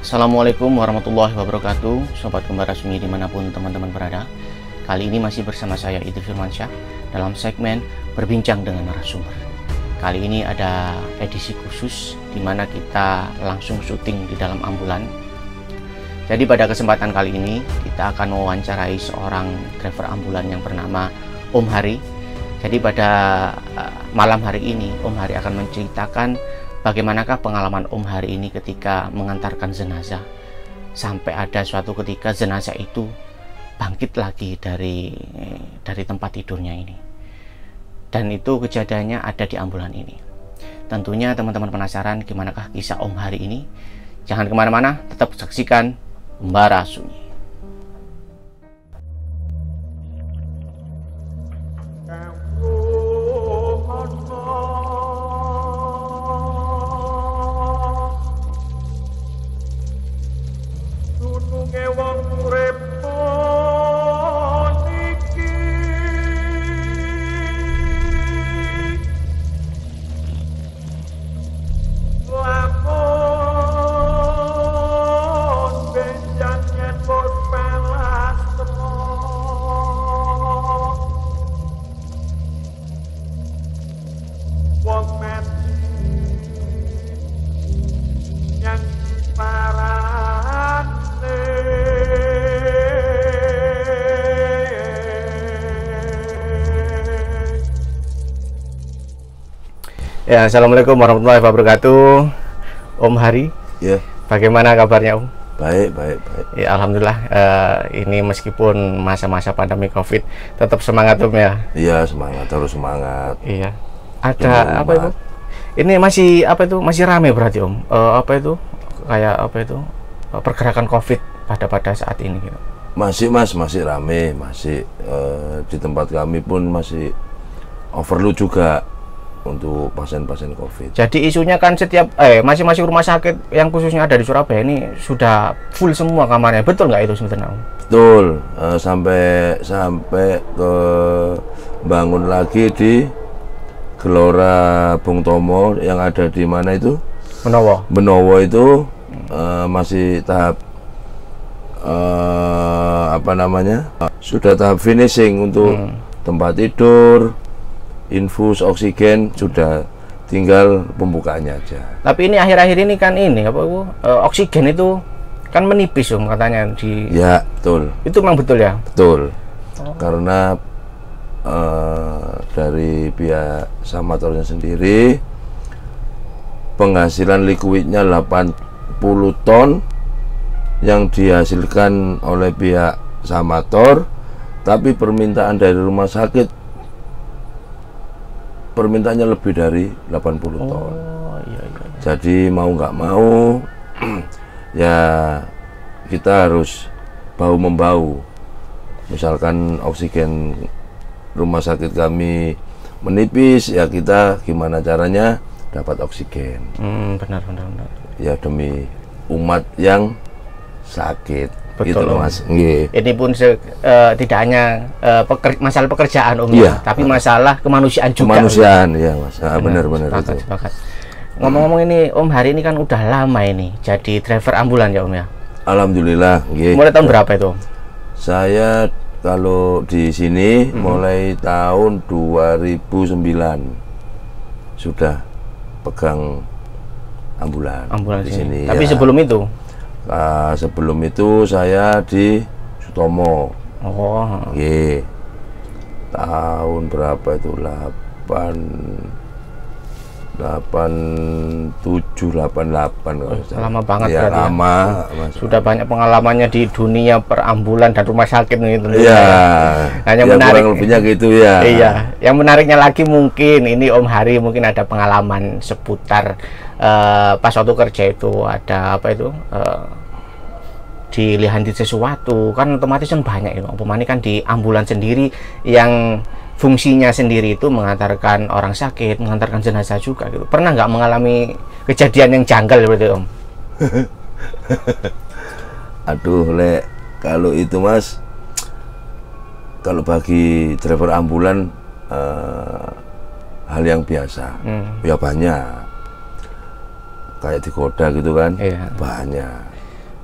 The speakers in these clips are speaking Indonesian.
Assalamualaikum warahmatullahi wabarakatuh, Sobat Kembara Sunyi dimanapun teman-teman berada. Kali ini masih bersama saya Idris Firmansyah dalam segmen Berbincang dengan Narasumber. Kali ini ada edisi khusus di mana kita langsung syuting di dalam ambulan. Jadi pada kesempatan kali ini kita akan mewawancarai seorang driver ambulan yang bernama Om Hari. Jadi pada malam hari ini Om Hari akan menceritakan bagaimanakah pengalaman Om Hari ini ketika mengantarkan jenazah, sampai ada suatu ketika jenazah itu bangkit lagi dari tempat tidurnya ini. Dan itu kejadiannya ada di ambulan ini. Tentunya teman-teman penasaran gimanakah kisah Om Hari ini? Jangan kemana-mana, tetap saksikan Kembara Sunyi. Ya, Assalamualaikum warahmatullahi wabarakatuh, Om Hari. Ya. Bagaimana kabarnya, Om? Baik. Ya, alhamdulillah. Ini meskipun masa-masa pandemi COVID, tetap semangat, Om ya. Iya, semangat, terus semangat. Iya. Ada apa itu? Ini masih apa itu? Masih rame berarti, Om? Apa itu? Kayak apa itu? Pergerakan COVID pada saat ini gitu. Masih masih rame, masih di tempat kami pun masih overload juga untuk pasien-pasien COVID. Jadi isunya kan setiap masing-masing rumah sakit yang khususnya ada di Surabaya ini sudah full semua kamarnya. Betul nggak itu sebenarnya, Om? Betul. Sampai ke bangun lagi di Gelora Bung Tomo yang ada di mana itu? Benowo itu masih tahap apa namanya? Sudah tahap finishing untuk tempat tidur, infus oksigen, sudah tinggal pembukaannya aja. Tapi ini akhir-akhir ini kan ini apa Bu? Oksigen itu kan menipis, Om, katanya di. Ya, betul. Itu memang betul ya? Betul. Karena dari pihak Samatornya sendiri penghasilan likuidnya 80 ton yang dihasilkan oleh pihak Samator, tapi permintaan dari rumah sakit permintaannya lebih dari 80 ton. Iya. Jadi mau nggak mau ya kita harus bahu-membahu. Misalkan oksigen rumah sakit kami menipis, ya kita gimana caranya dapat oksigen. Benar. Ya demi umat yang sakit. Betul, gitu, Mas. Ini pun tidak hanya masalah pekerjaan, Om, iya, tapi masalah kemanusiaan juga. Kemanusiaan, ya, Mas. Benar itu. Sepakat. Ngomong-ngomong ini, Om Hari ini kan udah lama ini jadi driver ambulan ya, Om ya. Alhamdulillah. Mulai tahun berapa itu, Om? Saya kalau di sini mulai tahun 2009 sudah pegang ambulan di sini. Tapi ya. Sebelum itu saya di Sutomo. Tahun berapa itu? 87, 88. Lama banget ya, berarti. Lama. Sudah banyak pengalamannya di dunia perambulan dan rumah sakit nih tentunya. Iya. Hanya ya, menarik. Kurang lebihnya gitu ya. Iya. Yang menariknya lagi mungkin ini Om Hari mungkin ada pengalaman seputar pas waktu kerja itu ada apa itu? Dilihat sesuatu kan otomatis kan banyak itu. Umpamanya kan di ambulan sendiri yang fungsinya sendiri itu mengantarkan orang sakit, mengantarkan jenazah juga gitu. Pernah nggak mengalami kejadian yang janggal seperti Om? Aduh, kalau itu, Mas, kalau bagi driver ambulan hal yang biasa. Ya banyak, kayak digoda gitu kan. Banyak.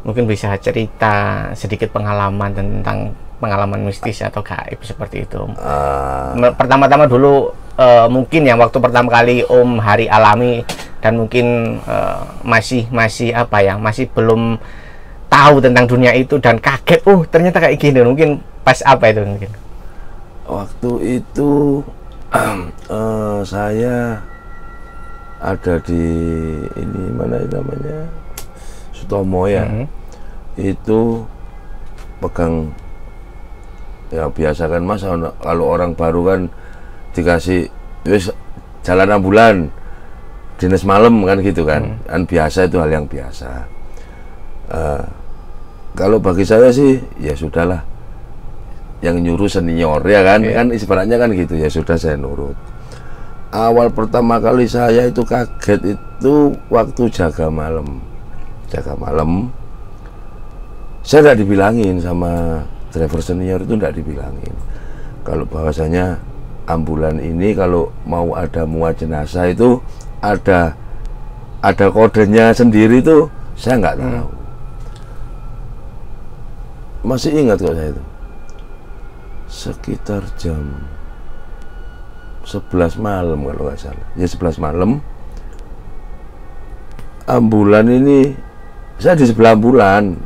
Mungkin bisa cerita sedikit pengalaman tentang pengalaman mistis atau gaib seperti itu. Pertama-tama dulu mungkin yang waktu pertama kali Om Hari alami dan mungkin masih apa ya, masih belum tahu tentang dunia itu dan kaget, ternyata kayak gini. Mungkin pas apa itu mungkin? Waktu itu saya ada di ini mana namanya Sutomo ya. Itu pegang ya, biasa kan Mas, kalau orang baru kan dikasih wis jalan ambulan dinas malam kan gitu kan. Kan biasa, itu hal yang biasa. Kalau bagi saya sih ya sudahlah, yang nyuruh senior ya kan. Kan ibaratnya kan gitu, ya sudah saya nurut. Awal pertama kali saya itu kaget itu waktu jaga malam. Saya tidak dibilangin sama driver senior, itu tidak dibilangin kalau bahwasanya ambulan ini kalau mau ada muat jenazah itu ada kodenya sendiri, tuh saya nggak tahu. Masih ingat kok saya itu, sekitar jam 11 malam kalau nggak salah, ya 11 malam. Ambulan ini saya di sebelah ambulan.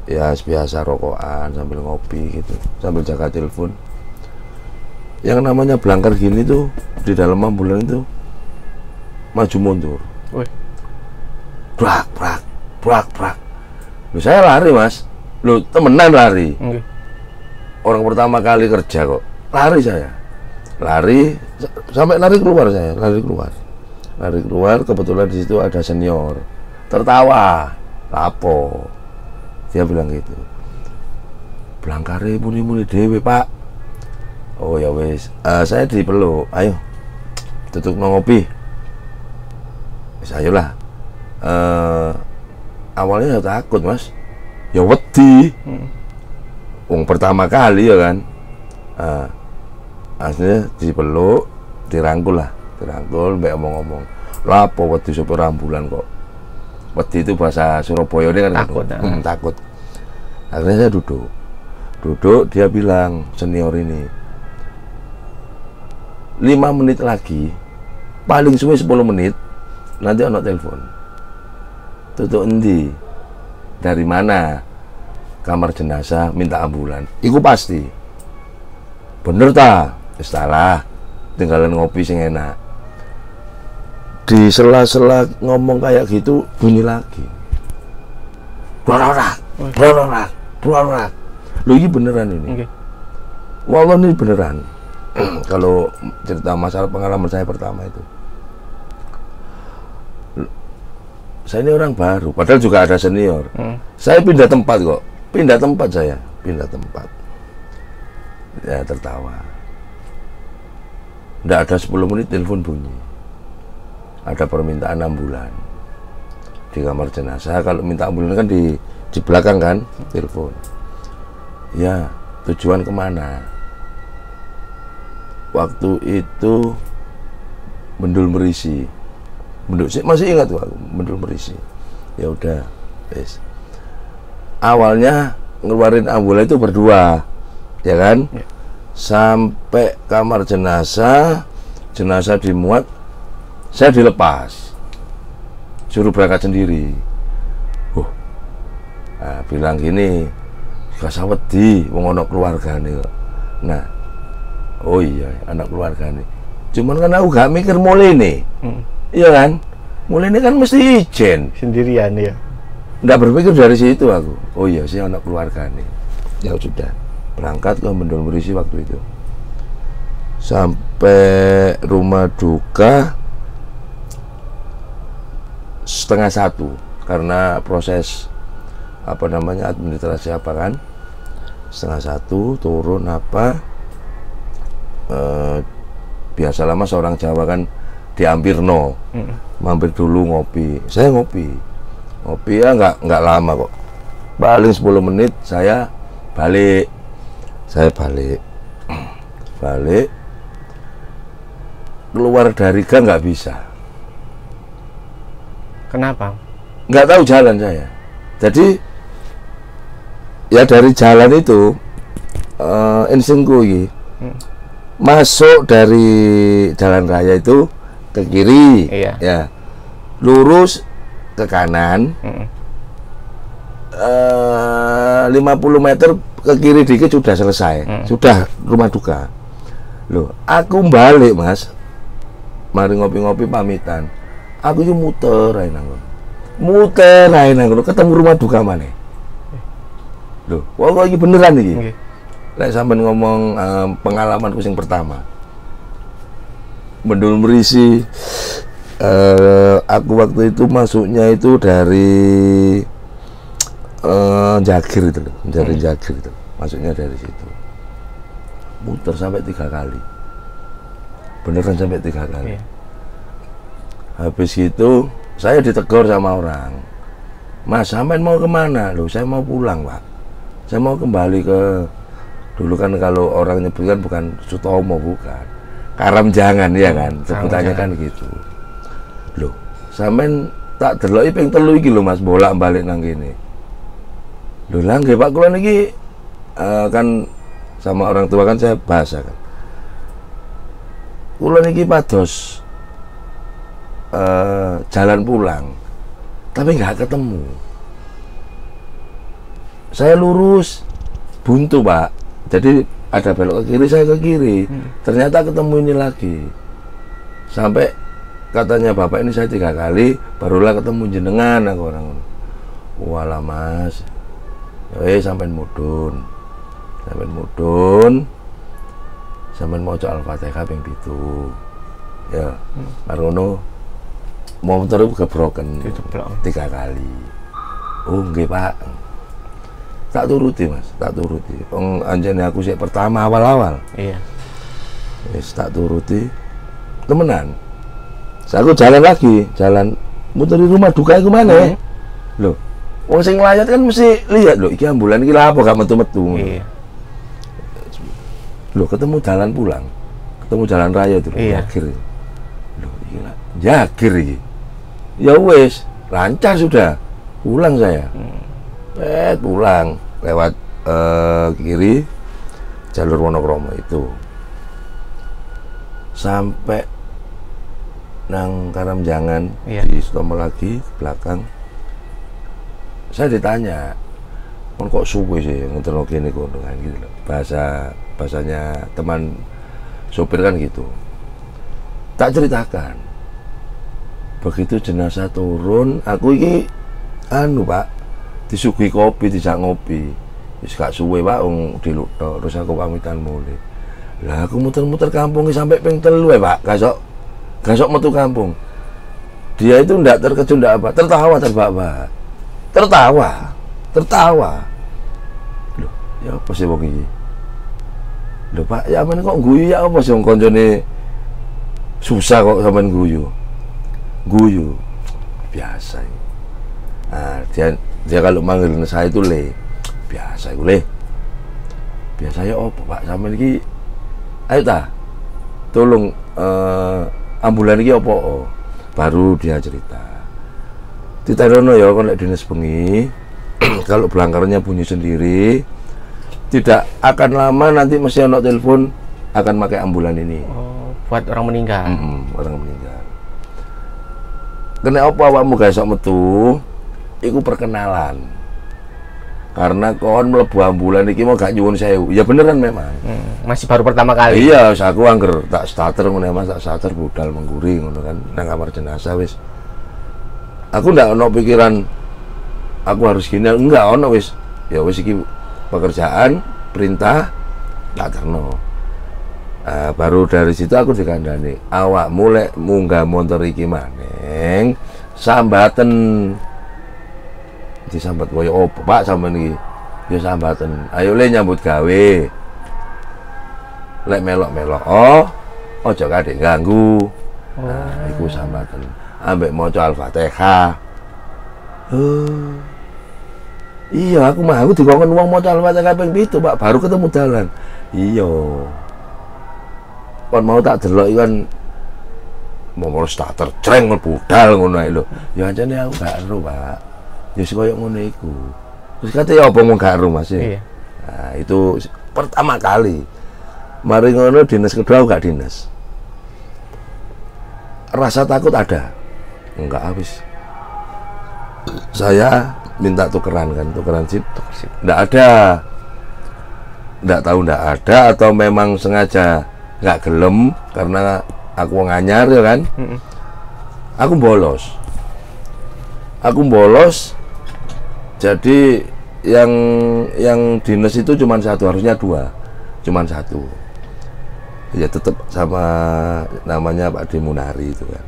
Ya biasa rokokan sambil ngopi gitu, sambil jaga telepon. Yang namanya blangker gini tuh di dalam ambulan itu maju mundur. Brak. Loh, saya lari Mas. Loh, temenan lari. Orang pertama kali kerja kok. Lari saya. Lari sampai lari keluar saya, lari keluar. Kebetulan di situ ada senior. Tertawa. Lapo. Dia bilang gitu, blangkare muni dewe Pak. Oh ya wes, saya dipeluk, ayo tutup ngopi. Ayolah. Awalnya ya takut Mas, ya wedi. Wong pertama kali ya kan. Akhirnya dipeluk, dirangkul, mbak ngomong, lapo wedi sopir ambulan kok. Wedi itu bahasa Surabaya ini kan takut. Takut. Akhirnya saya duduk, dia bilang, senior ini 5 menit lagi, paling suwe 10 menit nanti ono telepon. Tutuk endi? Dari mana? Kamar jenazah minta ambulan. Iku pasti. Bener ta? Salah. Tinggalan ngopi sing enak. Di sela-sela ngomong kayak gitu, bunyi lagi. Brorak. Loh, ini beneran ini. Wallah ini beneran. Kalau cerita masalah pengalaman saya pertama itu. Saya ini orang baru, padahal juga ada senior. Saya pindah tempat kok. Pindah tempat. Ya tertawa. Nggak ada 10 menit telepon bunyi. Ada permintaan ambulan di kamar jenazah. Kalau minta ambulan kan di belakang kan, telepon. Ya, tujuan kemana? Waktu itu Bendul Merisi. Masih ingat tuh aku, Bendul Merisi. Ya udah, wes. Awalnya ngeluarin ambulan itu berdua, ya kan? Sampai kamar jenazah dimuat, saya dilepas, suruh berangkat sendiri. Nah, bilang gini, gak sawedi, wong ana keluargane kok. Nah, oh iya, anak keluargane. Cuman kan aku gak mikir mulai nih, iya kan? Mulai ini kan mesti izin sendirian ya. Nggak berpikir dari situ aku. Oh iya sih, anak keluargane. Ya sudah, berangkat ke Bendul Merisi waktu itu. Sampai rumah duka 12:30 karena proses administrasi kan. 12:30 turun biasalah Mas, orang Jawa kan diampirno, mampir dulu ngopi. Saya ngopi ya nggak lama kok, paling 10 menit saya balik keluar dari gang nggak bisa. Kenapa? Nggak tahu jalan saya. Jadi ya dari jalan itu instingku iki. Masuk dari jalan raya itu ke kiri, Iya. ya, lurus ke kanan, 50 meter ke kiri dikit sudah selesai, sudah rumah duka. Loh, aku balik mas, mari ngopi-ngopi pamitan, aku itu muter aja nanggono, ketemu rumah duka mana? Loh, kok ini beneran nih? Lek sampean ngomong pengalamanku yang pertama, mendul merisi. Aku waktu itu masuknya itu dari Jagir itu loh, dari Jagir itu, masuknya dari situ, muter sampai 3 kali, beneran sampai 3 kali. Habis itu saya ditegur sama orang, Mas, sampean mau kemana? Loh, saya mau pulang pak, saya mau kembali ke dulu kan kalau orang nyebutkan bukan Sutomo, bukan Karamjangan ya kan, sebutannya kan gitu. Loh, sampean tak deloki ping 3 iki lho Mas, bolak-balik nang kene. Lho lah nggih Pak, kula niki kan sama orang tua kan saya bahasa kan. Kula niki pados jalan pulang, tapi nggak ketemu. Saya lurus buntu Pak. Jadi ada belok ke kiri, saya ke kiri. Ternyata ketemu ini lagi. Sampai katanya bapak ini saya 3 kali, barulah ketemu jenengan aku orang. Walah mas, sampean mudun, sampean mau Al-Fatihah ping 7. Ya, marono motor itu gebroken 3 kali. Oh nggih Pak. Tak turuti mas, tak turuti. Anjane aku sih pertama awal-awal. Iya. Yes, tak turuti. Temenan. Aku jalan lagi, jalan muter di rumah duka itu mana? Loh, wong sing nglayat kan mesti lihat loh, iki ambulan iki lha apa gak metu-metu. Iya. Loh, ketemu jalan pulang. Ketemu jalan raya itu, Jagir. Loh, iki lah, Jagir iki. Ya wes, lancar sudah. Pulang saya. Pulang lewat kiri jalur Wonokromo itu sampai nang Karamjangan di Sutomo lagi belakang. Saya ditanya, kok suwe sih ngeterno kene kono kan gitu loh. Bahasanya teman sopir kan gitu. Tak ceritakan. Begitu jenazah turun, aku iki Pak, disuguhi kopi, dijak ngopi. Wis gak suwe Pak wong dilukno, terus aku pamitan mulai. Lah aku muter-muter kampung sampai ping 3 Pak, gak sok metu kampung. Dia itu ndak terkejut ndak apa, tertawa terbahak-bahak. Tertawa. Loh, ya apa sih wong iki? Loh Pak, ya men kok guyu ya apa sih wong koncone susah kok sampean guyu. Biasa ini. Nah, dia kalau manggil saya itu Le, biasa itu Le. Biasanya apa Pak sampean iki? Ayo ta, tolong ambulan iki apa? Baru dia cerita. Ditarono ya kon lek dinas bengi, kalau belangkarnya bunyi sendiri, tidak akan lama nanti mesti ono telepon akan pakai ambulan ini. Oh, buat orang meninggal. Orang meninggal. Kena apa awakmu gak sok metu? Iku perkenalan. Karena kon mlebu ambulan iki mau gak nyuwun sewu. Ya beneran memang. Masih baru pertama kali. Iya, aku angger tak starter ngono Mas, tak starter budal mengguri ngono kan nang kamar jenazah wis. Aku ndak ono pikiran aku harus gini, enggak ono wis. Ya wis iki pekerjaan, perintah tak terno. Baru dari situ aku dikandani, awak mulai munggah motor iki maneng sambaten. Disambat koyo opo Pak sampean iki? Ya sambaten. Ayo le nyambut gawe. Lek melok-melok, ojo kadek ganggu. Nah, iku sambaten. Ambek maca Al-Fatihah. Iya, aku mau dikongkon wong maca Al-Fatihah ping 7, Pak, baru ketemu dalan. Iya. Kon mau tak delok kan mau starter creng budal ngono ae lho. Ya ancene aku gak ero, Pak. Ya koyo ngono iku. Terus katanya apa mau garu Mas ya? Iya. Nah, itu pertama kali. Mari ngono dinas kedua gak dinas. Rasa takut ada? Enggak habis. Saya minta tukeran kan, tukeran SIM. Enggak ada. Enggak tahu enggak ada atau memang sengaja enggak gelem karena aku nganyar ya kan. Aku bolos. Jadi yang dinas itu cuma satu, harusnya dua, cuma satu. Ya tetap sama namanya Pak D Munari itu kan.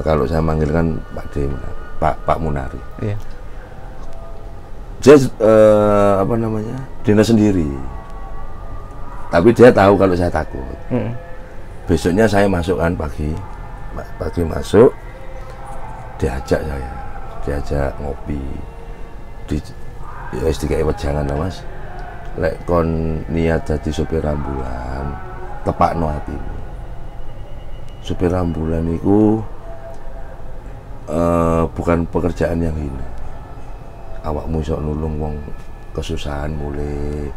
Kalau saya manggil kan Pak D Munari, Pak Munari. Iya. Dia apa namanya, dinas sendiri. Tapi dia tahu kalau saya takut. Besoknya saya masuk kan pagi masuk, diajak ngopi. Ya sedikit wejangan lah Mas. Lek kon niat jadi supir ambulan, tepakno atimu. Supir ambulan itu bukan pekerjaan yang hina. Awakmu iso nulung wong kesusahan mulai,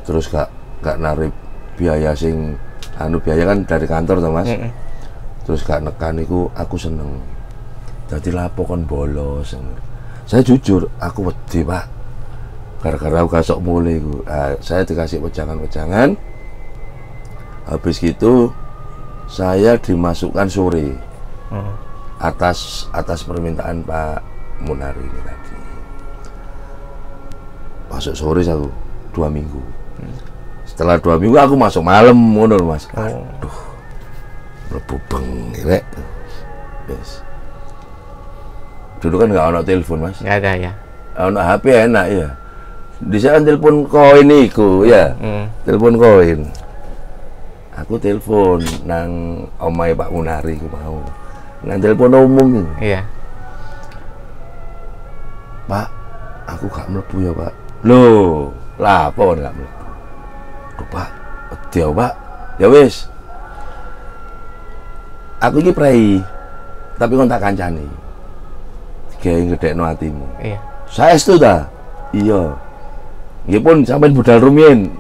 terus gak narik biaya sing biaya kan dari kantor toh Mas. Terus gak nekan iku aku seneng. Jadi lapo kon bolos. Saya jujur, aku wedi Pak. Gara-gara aku kasok mulai, saya dikasih wejangan-wejangan. Habis gitu, saya dimasukkan sore atas permintaan Pak Munari ini tadi. Masuk sore aku 2 minggu. Setelah 2 minggu aku masuk malam, ngono Mas. Aduh, mlebu bengi. Yes. Dulu kan nggak ada telepon Mas. Nggak ada ya. Ono HP enak ya. Di sana telepon koin iku ya. Telepon koin. Aku telepon nang omahe Pak Munari ku mau. Nang telepon umum. Iya. Pak, aku gak mlebu ya Pak. Loh, lah apa gak mlebu? Duh Pak, wedi ya Pak. Ya wis. Aku iki prei. Tapi kon tak kancani. Gawe ngedekno atimu. Iya. Saya itu dah. Iya. Nggih pun sampean budal rumiyin.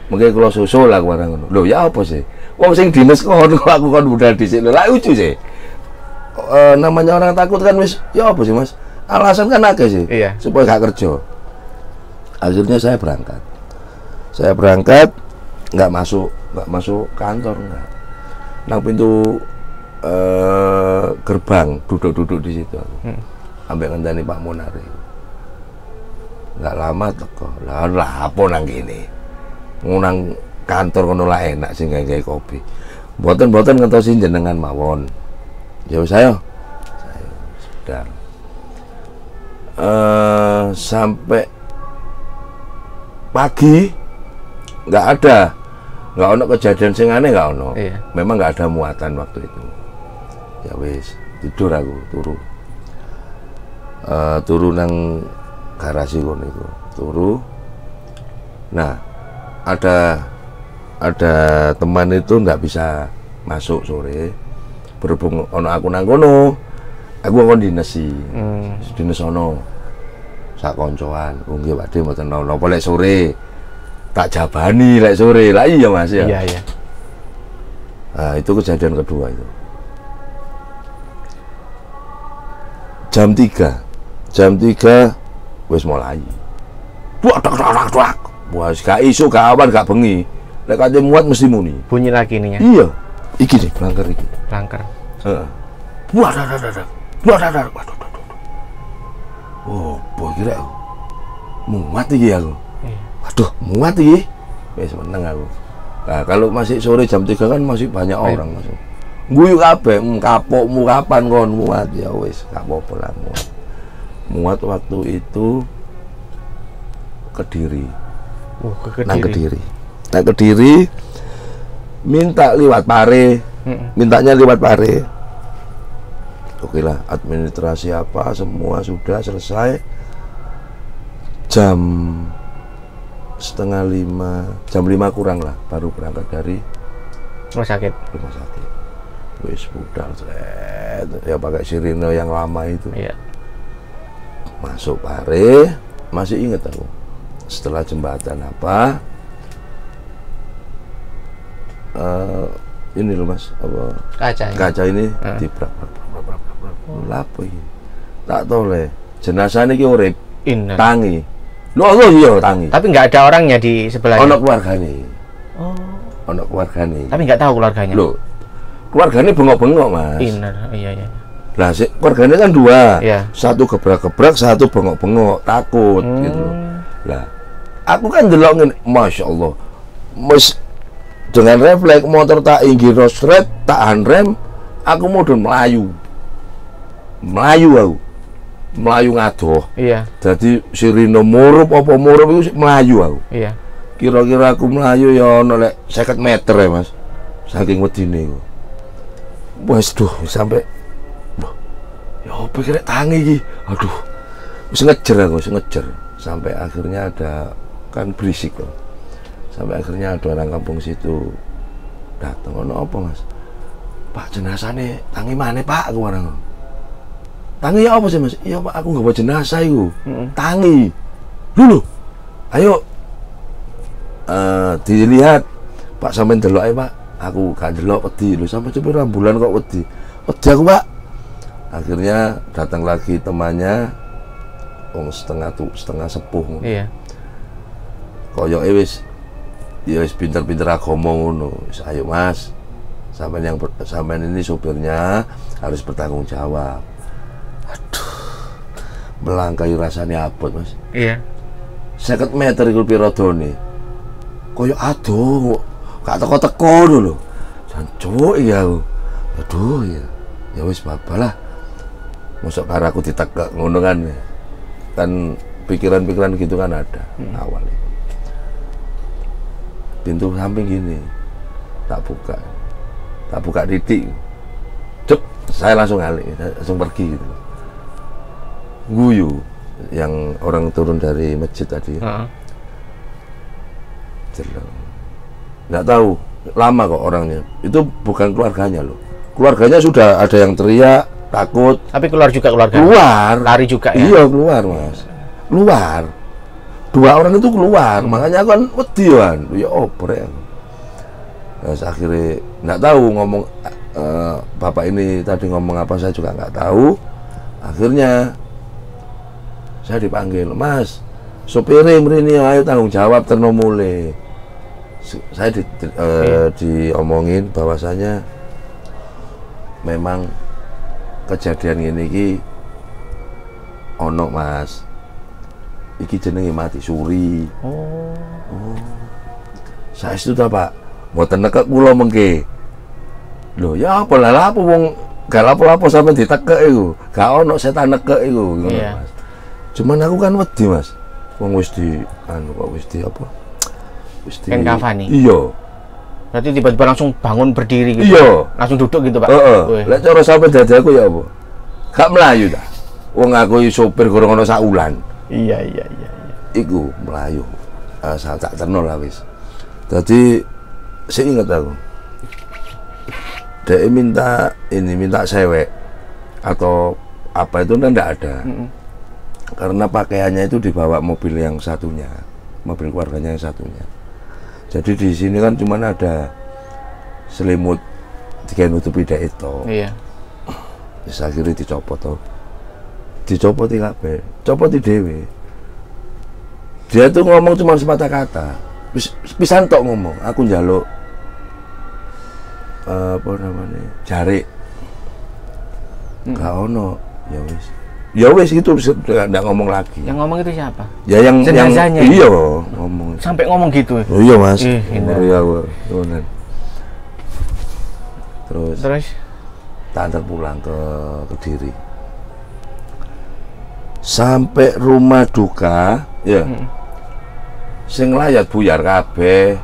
Mengke kula susul aku barang ngono. Lho ya apa sih? Wong sing dinas kono aku kon budal dhisik lho. Lah lucu sih. Namanya orang takut kan wis ya apa sih Mas? Alasan kan akeh sih. Iya. Supaya gak kerja. Akhirnya saya berangkat. Nggak masuk kantor enggak. Nang pintu gerbang duduk di situ aku. Ambek ngenteni Pak Munari. Nggak lama teko. Lah apa nang kene? Ngunang kantor kono lah enak sing gawe kopi. Mboten ngentosi jenengan mawon. Ya wis ayo. Saya sudah. Sampai pagi nggak ono kejadian sing aneh, nggak ono. Iya. Memang nggak ada muatan waktu itu. Ya wis, tidur aku turu nang garasi kono iku. Turu. Nah, ada teman itu nggak bisa masuk sore. Berhubung ono aku nang kono, aku kon dinesi. Dines ono sak koncoan. Nggih Pak De mboten napa lek sore. Tak jabani lek sore. Lah iya Mas ya. Iya. Nah, itu kejadian kedua itu. Jam 3 wis mulai. Buak. Wah, gak iso, gak awan, gak bengi. Lek kate muat mesti muni. Bunyi lagi nih ya. Iya. Iki nih pelangker iki. Pelangker. Heeh. Buak. Waduh. Oh, boy kira aku. Muat iki aku. Iya. Waduh, muat iki. Wis meneng aku. Nah, kalau masih sore jam 3 kan masih banyak orang masuk. Guyu kabeh, kapokmu kapan kon muat ya wis, gak apa-apa lah muat. Muat waktu itu Kediri. Nang Kediri minta liwat Pare. Mintanya liwat Pare. Oke lah, administrasi apa semua sudah selesai. Jam 4:30, jam 5 kurang lah baru berangkat dari rumah sakit. Wis budal ya pakai sirine yang lama itu. Iya. Masuk Pare, masih ingat aku. Setelah jembatan apa? Ini loh Mas, apa? Kaca ini dibrak. Lapo iki? Tak tole. Jenazah niki urip. Tangi. Loh iya tangi. Tapi nggak ada orangnya di sebelahnya. Ono keluargane. Oh. Ono keluargane. Tapi nggak tahu keluarganya. Loh. Keluargane bengok-bengok, Mas. Iya. Lah keluargane kan dua. Iya. Satu gebrak-gebrak, satu bengok-bengok, takut gitu. Lah, aku kan delok ngene, masyaallah. Mes dengan refleks motor tak inggih rosret, tak handrem, aku mudhun melayu. Aku. Melayu ngadoh. Iya. Jadi sirine murup apa murup iku melayu aku. Iya. Kira-kira aku melayu ya ono lek 50 meter ya, Mas. Saking wedine iku. Wes duh sampai ya apa kira tangi iki. Aduh. Wis ngejer. Sampai akhirnya ada kan berisik loh. Sampai akhirnya ada orang kampung situ datang. Ono apa, Mas? Pak, jenazahnya tangi mana, Pak? Aku orang. Tangi ya apa sih, Mas? Iya, Pak, aku nggak bawa jenazah itu. Tangi. Dulu. Ayo. Dilihat. Pak, sampai delok aja, Pak. Aku gak delok wedi. Lu sampai coba bulan kok wedi. Wedi aku, Pak. Akhirnya datang lagi temannya. setengah sepuh. Iya. Koyoke wis pinter-pinter agama ngono. Ayo Mas. Sampean ini supirnya harus bertanggung jawab. Aduh. Melangkai rasanya abot, Mas. Iya. 50 meter iku piro done. Koyo aduh, gak teko-teko lho. Jancuk iki aku. Aduh ya. Ya wis babalah. Mosok karo aku ditekek ngono kan pikiran-pikiran gitu kan ada awal itu. Pintu samping gini tak buka titik, cep, saya langsung langsung pergi gitu. Guyu yang orang turun dari masjid tadi, nggak tahu lama kok orangnya, itu bukan keluarganya loh, keluarganya sudah ada yang teriak takut. Tapi keluar juga keluarga. Keluar. Lari juga ya. Iya keluar, Mas. Keluar. Dua orang itu keluar. Makanya aku kan wedi kan. Ya opo rek. Terus akhirnya nggak tahu ngomong bapak ini tadi ngomong apa saya juga nggak tahu. Akhirnya saya dipanggil, Mas. Supirnya mrene ayo tanggung jawab terno mulai. Saya diomongin bahwasanya memang kejadian ini ki ono, Mas. Iki jenenge mati suri. Oh. Saya itu ta, Pak. Mboten nekek kula mengke. Lho, ya apa lah apa wong gak lapo-lapo sampe ditekek iku. Gak ono setan nekek iku, ngono, Iya. Mas. Cuman aku kan wedi, Mas. Wong wis di kok wis di apa? Wis di kafani. Iya. Berarti tiba-tiba langsung bangun berdiri gitu. Iya. Langsung duduk gitu, Pak. Heeh. Lek cara sampe dadi aku ya apa? Gak melayu ta. Wong aku sopir gorong ono sak wulan. Iya. Iku melayu. Tak terno lah wis. Dadi saya ingat aku. Dia minta sewek atau apa itu kan enggak ada. Karena pakaiannya itu dibawa mobil yang satunya, mobil keluarganya yang satunya. Jadi di sini kan cuma ada selimut tiga nutupi dek itu. Iya. Terus akhirnya dicopot tuh. Dicopot di kabeh, copot di dewe. Dia tuh ngomong cuma sepatah kata. Pisan tok ngomong, aku njaluk apa namanya? Jarik. Gak ono, ya wis. Ya wis itu enggak ngomong lagi. Yang ngomong itu siapa? Ya yang jenazahnya. Iya, ngomong. Sampai ngomong gitu. Oh iya, Mas. Iya, Terus tak antar pulang ke Kediri. Sampai rumah duka, ya. Sing layat buyar kabeh.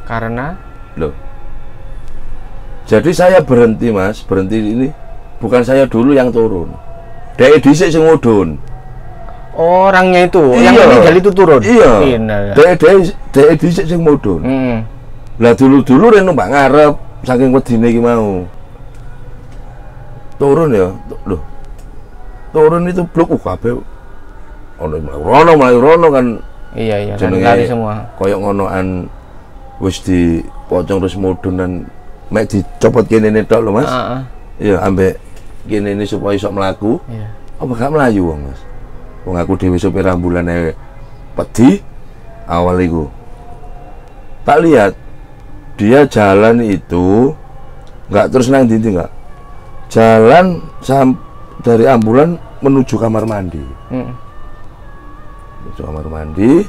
Karena loh. Jadi saya berhenti, Mas. Berhenti ini bukan saya dulu yang turun. Dek dhisik sing ngudun. Orangnya itu, yang meninggal itu turun. Iya. Dek dhisik sing mudun. Lah dulu rene numpak ngarep saking wedine iki mau. Turun ya. Loh. turun itu blok kabeh ono Melayu Rono kan. Iya, jenenge lari semua. Koyok ngonoan wis di pocong terus mudun dan mek dicopot kene tok lho Mas. Iya, ambek kene ini supaya iso mlaku. Iya. Apa gak melayu wong Mas? Wong aku dhewe supir ambulane pedi awal iku. Tak lihat dia jalan itu nggak terus nang dindi nggak. Jalan dari ambulan menuju kamar mandi. Menuju kamar mandi,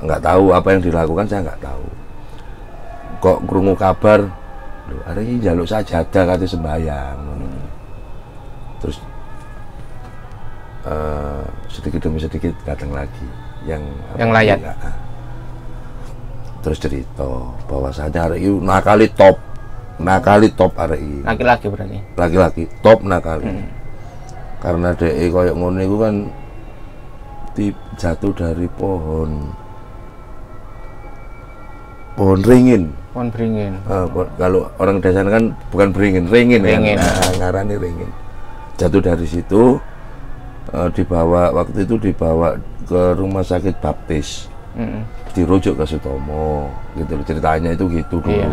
nggak tahu apa yang dilakukan, saya nggak tahu. Kok krungu kabar, loh, hari ini jaluk sajadah kate sembahyang. Terus sedikit demi sedikit datang lagi yang layat. Terus cerita bahwasanya hari ini nakali top hari ini. Laki-laki berarti. Laki-laki top nakali. Karena DE koyok ngono itu kan jatuh dari pohon ringin. Pohon beringin. Kalau orang desa kan bukan beringin, ringin. Ringin. Kan? Ngarani ringin. Jatuh dari situ, waktu itu dibawa ke rumah sakit baptis. Dirujuk ke Sutomo, gitu ceritanya itu gitu dulu. Iya.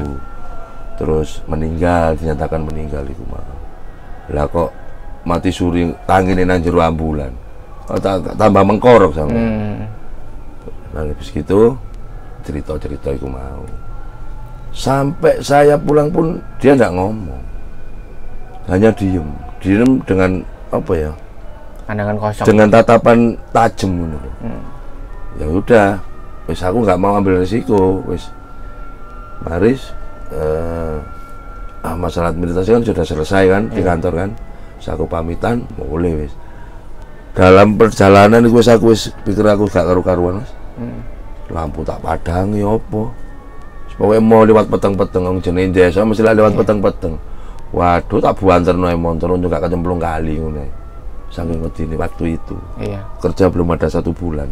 Terus meninggal, dinyatakan meninggal itu mah. Lah kok mati suri tangine nang jero ambulan. Tambah mengkorok sama. Nah, habis gitu cerita-cerita itu mau. Sampai saya pulang pun dia enggak ngomong. Hanya diem dengan apa ya? Pandangan kosong. Dengan tatapan tajam gitu. Ya udah, wis aku nggak mau ambil risiko, wis. Maris masalah administrasi kan sudah selesai kan di kantor kan. Terus aku pamitan, boleh wis. Dalam perjalanan itu aku pikir aku gak karu-karuan Mas. Lampu tak padang ya apa. Pokoknya mau lewat peteng-peteng wong jenenge desa mesti lewat peteng-peteng. Waduh tak buanterno motor untuk gak kecemplung kali ngono. Saking wedine waktu itu. Iya. Kerja belum ada 1 bulan.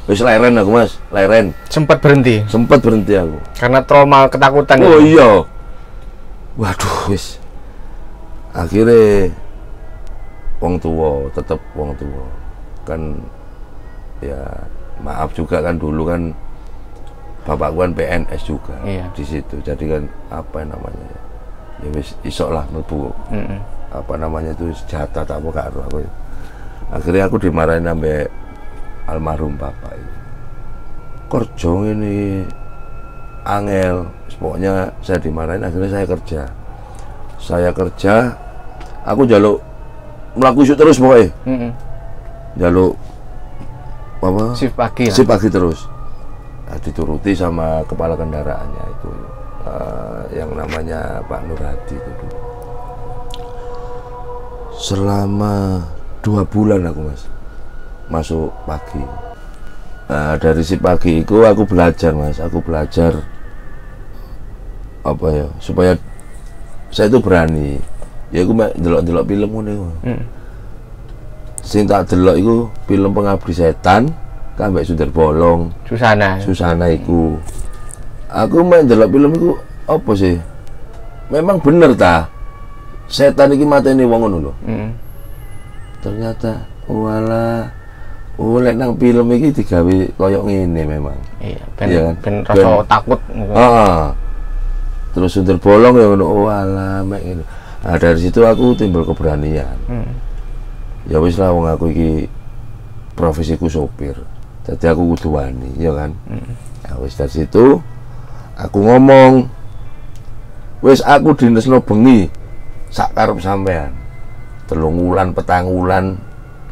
Wis leren aku Mas, leren. Sempat berhenti aku. Karena trauma ketakutan. Oh gitu? Iya. Waduh wis. Akhirnya tetap wong tua. Kan ya maaf juga kan dulu kan bapakku kan PNS juga. Iya. Di situ. Jadi kan apa namanya ya. Ya wis isok lah mlebu. Apa namanya itu senjata tak apa karo aku. Akhirnya aku dimarahin sampai almarhum bapak itu. Kerja ini angel, pokoknya saya dimarahin. Akhirnya saya kerja, aku jaluk melaku isu terus pokoknya. Jaluk apa? Shift pagi terus. Nah, dituruti sama kepala kendaraannya itu yang namanya Pak Nurhadi itu dulu. Selama 2 bulan aku Mas masuk pagi. Nah, dari si pagi itu aku belajar Mas, apa ya supaya saya itu berani. Ya aku delok film ngono iku. Sing tak delok iku film Pengabdi Setan kambek Sundar Bolong. Susana iku. Aku main delok film iku apa sih? Memang bener ta? Setan iki mateni wong ngono lho. Ternyata wala lek nang film iki digawe koyok ngene memang. Iya, ben rasa takut. Terus Sundar Bolong ya ngono wala mek ngene. Nah, dari situ aku timbul keberanian. Ya wis lah wong aku iki profesiku sopir. Jadi aku kudu wani, ya kan? Ya wis dari situ aku ngomong wis aku dinesno bengi sak karep sampean. 3 wulan, 4 wulan,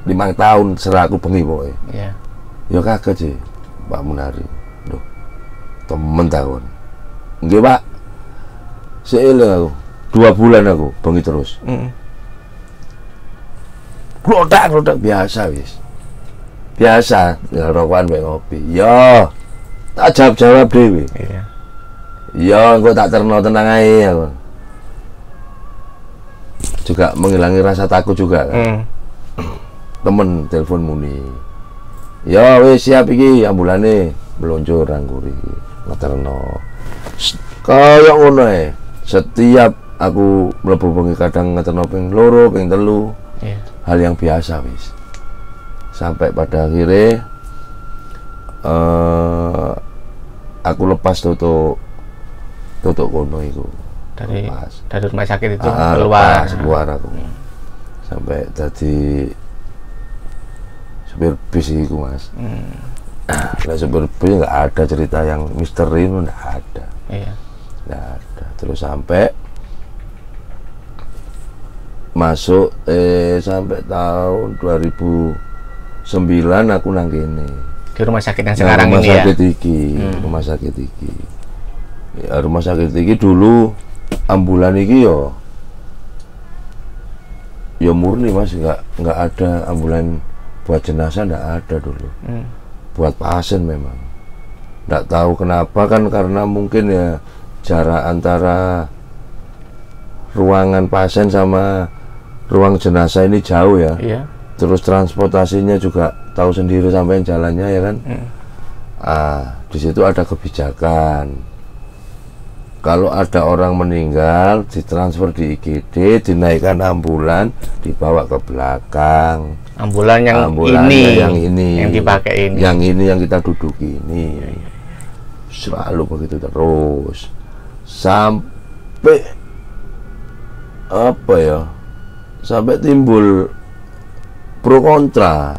5 tahun serah aku bengi pokoknya. Iya. Ya kaget sih Pak Munari. Loh, temen tahun. Nggih Pak. Seeling aku 2 bulan aku bengi terus. Klodak biasa wis. Biasa, ya rokokan mbek ngopi. Ya, tak jawab dhewe. Iya. Ya, engko tak terno tenang ae aku. Juga menghilangi rasa takut juga kan. Temen telepon muni. Ya wis siap iki ambulane meluncur rangguri ngeterno. Kayak ngono ae. Setiap aku mlebu bengi kadang ngeterno ping 2, ping 3. Iya. hal yang biasa wis. Sampai pada akhirnya aku lepas tutup kono itu dari rumah sakit itu keluar aku sampai tadi supir bis itu mas. Nah, supir bis nggak ada cerita yang misteri, nggak ada. Iya. Nggak ada. Terus sampai masuk sampai tahun 2009 aku nang kene di rumah sakit yang sekarang rumah ini sakit iki, rumah sakit iki. Ya, rumah sakit iki dulu ambulan iki ya murni mas, nggak ada ambulan buat jenazah, nggak ada dulu. Buat pasien memang. Nggak tahu kenapa, kan karena mungkin ya jarak antara ruangan pasien sama ruang jenazah ini jauh ya. Iya. Terus transportasinya juga tahu sendiri sampai jalannya ya kan. Di situ ada kebijakan. Kalau ada orang meninggal, ditransfer di IGD, dinaikkan ambulan, dibawa ke belakang. Ambulan yang ini, yang dipakai ini, yang kita duduki ini. Selalu begitu terus sampai apa ya? Sampai timbul pro kontra.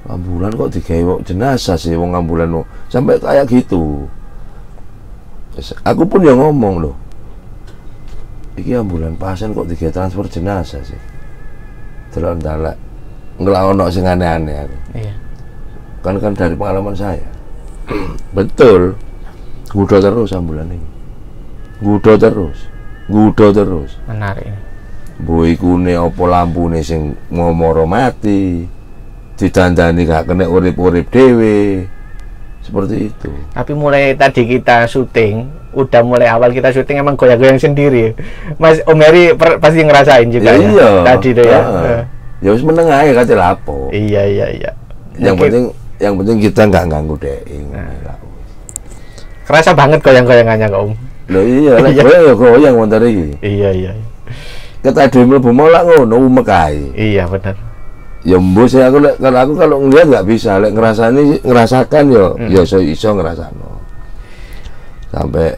Ambulan kok digawe jenazah sih, wong ambulan sampai kayak gitu. Aku pun yang ngomong loh, iki ambulan pasien kok digawe transfer jenazah sih. Delok ndelok ngelawan sing aneh-aneh aku. Iya. Kan dari pengalaman saya. Betul. Gudo terus ambulan ini. Gudo terus. Menarik. Bu ikune apa lampune sing ngomoro mati. Didandani gak kena urip-urip dhewe. Seperti itu. Tapi mulai tadi kita syuting, udah mulai awal kita syuting emang goyang-goyang sendiri. Mas Om Heri pasti ngerasain juga ya. Iya. Tadi tuh ya. Ya wis meneng ae kate lapo. Iya. Yang penting kita nggak ganggu deing. Kerasa banget goyang-goyangannya Kak Om. Loh iya, lek goyang wonten iki. Iya. Kita dhewe mlebu molak ngono umek ae. Iya, benar. Ya mbus aku kalau ngelihat nggak bisa, lek ngerasakan ya iso ngrasakno. Sampai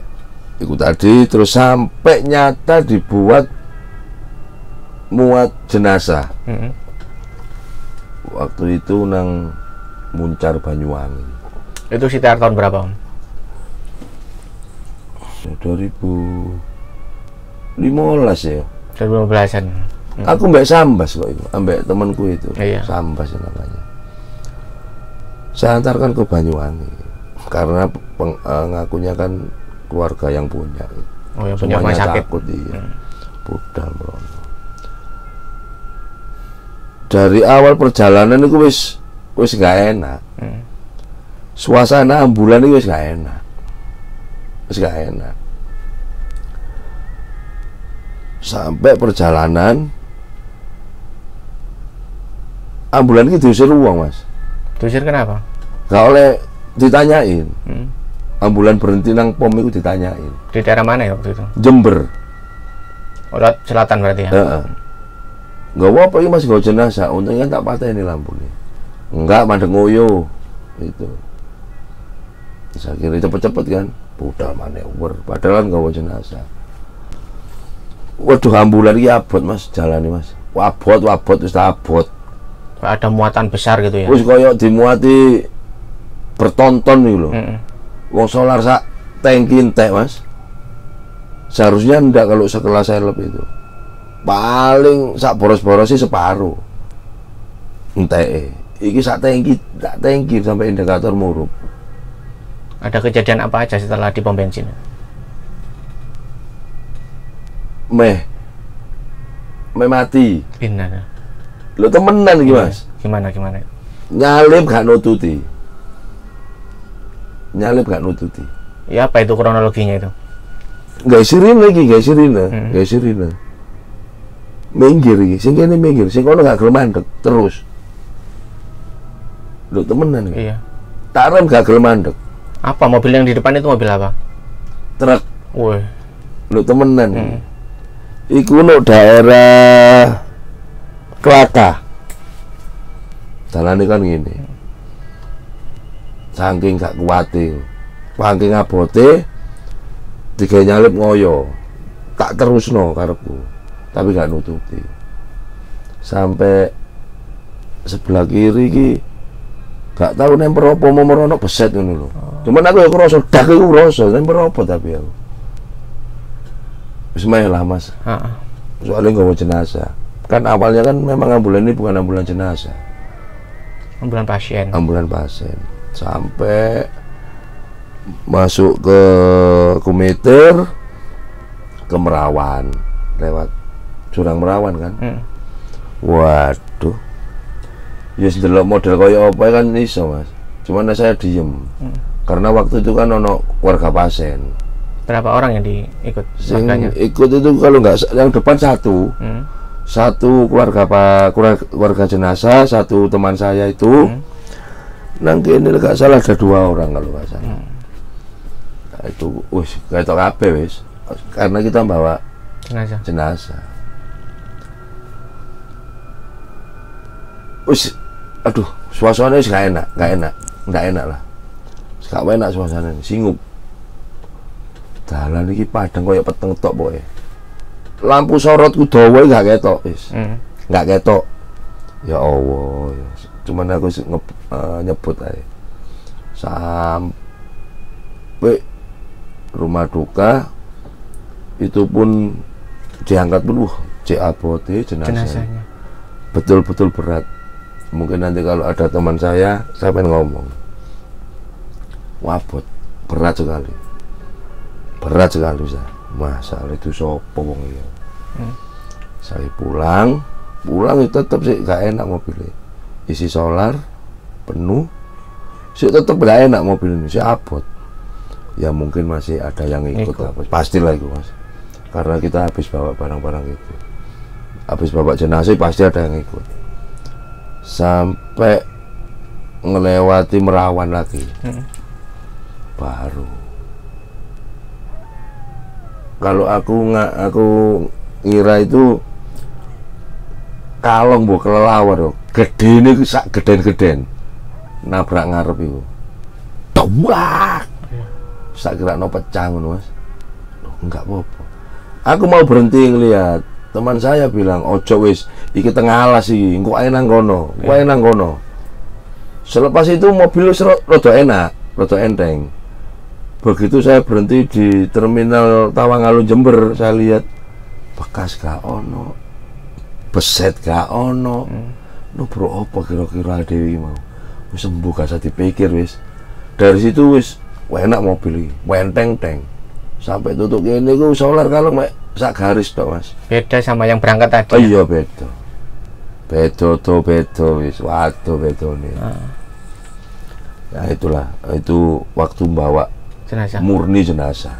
ikut tadi terus sampai nyata dibuat muat jenazah. Waktu itu nang Muncar Banyuwangi. Itu sekitar tahun berapa Om? 2015 ya. 2015-an. Aku mbak Sambas kok itu, ambek temanku itu. Iya. Sambas namanya. Saya antarkan ke Banyuwangi karena ngakunya kan keluarga yang punya. Oh, yang punya rumah sakit. Takut iya. Budal merono. Dari awal perjalanan itu wis gak enak. Suasana ambulan itu wis gak enak. Sampai perjalanan ambulan itu diusir uang mas. Diusir kenapa? Gak oleh ditanyain. Ambulan berhenti nang pom itu ditanyain. Di daerah mana ya waktu itu? Jember. Selatan berarti ya? Gak apa ini mas gak jenazah. Untungnya tak patah ini lampunya. Enggak, mandeng ngoyo itu. Saya kira cepet-cepet kan. Budal manewer. Padahal kan gak jenazah. Waduh ambulan ini abot mas, jalani mas. Wabot wis abot. Ada muatan besar gitu ya. Wis koyo dimuati bertonton nih loh. Wong solar sak tangki entek mas. Seharusnya ndak kalau sekelas help itu. Paling sak boros-boros sih separuh. Entek. Iki sak tangki sampai indikator murup. Ada kejadian apa aja setelah di pom bensin? Meh mati. Benar. Lo temenan iki mas. Gimana? Nyalip gak nututi. Ya apa itu kronologinya itu? Gak sirine. Minggir iki, sing kene minggir, sing kono gak gelem mandek terus. Lo temenan iki. Iya. Tarem gak gelem mandek. Apa mobil yang di depan itu mobil apa? Truk. Woi. Lo temenan. Iku no daerah kelaka. Dalane kan gini. Saking gak kuwate. Saking abote digawe nyalip ngoyo. Tak terusno karepku. Tapi gak nututi. Sampai sebelah kiri ki gak tahu nemper apa mau merono beset ngono lho. Cuman aku ya krasa dak iku krasa nemper apa tapi aku. Wis lah Mas. Heeh. Soalnya nggak mau jenazah. Kan awalnya kan memang ambulan ini bukan ambulan jenazah. Ambulan pasien. Ambulan pasien. Sampai masuk ke Kumeter, ke Merawan, lewat Jurang Merawan kan. Waduh. Ya delok model kaya apa kan iso Mas. Cuman saya diem. Karena waktu itu kan ono keluarga pasien. Berapa orang yang diikut? Yang ikut itu kalau nggak yang depan satu. Satu keluarga jenazah, satu teman saya itu. Nanti ini nggak salah ada 2 orang kalau nggak salah. Nah, itu kayak tok kabeh wis. Karena kita bawa jenazah. Aduh, suasananya nggak enak lah. Gak enak suasananya, singup. Dalan iki padang koyo peteng tok pokoke. Lampu sorotku dawa gak ketok wis. Gak ketok. Ya Allah, ya. Cuman aku nyebut aja. Sampai rumah duka itu pun diangkat pun abote jenazahnya. Betul-betul berat. Mungkin nanti kalau ada teman saya pengen ngomong. Wabot, berat sekali. Berat sekali saya. Masalah itu sopo wong ya. Saya pulang itu tetap sih gak enak mobilnya. Isi solar penuh, sih tetap gak enak mobil ini. Sih abot. Ya mungkin masih ada yang ikut. Pastilah itu Mas. Karena kita habis bawa barang-barang itu. Habis bawa jenazah pasti ada yang ikut. Sampai ngelewati Merawan lagi. Baru. Kalau aku ngira itu kalong bu kelelawar gede ini sak geden nabrak ngarep itu tawak sak kira no pecah Mas. Loh, enggak apa-apa. Aku mau berhenti ngeliat teman saya bilang ojo wis iki tengah alas sih engko ae nang kono selepas itu mobil rada enak rada enteng. Begitu saya berhenti di terminal Tawangalun Jember, saya lihat bekas gak ono, beset gak ono. No bro apa kira-kira Dewi mau sembuh gak usah dipikir wis. Dari situ wis enak mobil iki, enteng-teng. Sampai tutup ini ku solar kalau sak garis tok Mas. Beda sama yang berangkat tadi. Oh iya beda. Beda wis, waduh bedone. Ya itulah, itu waktu bawa jenazah. Murni jenazah.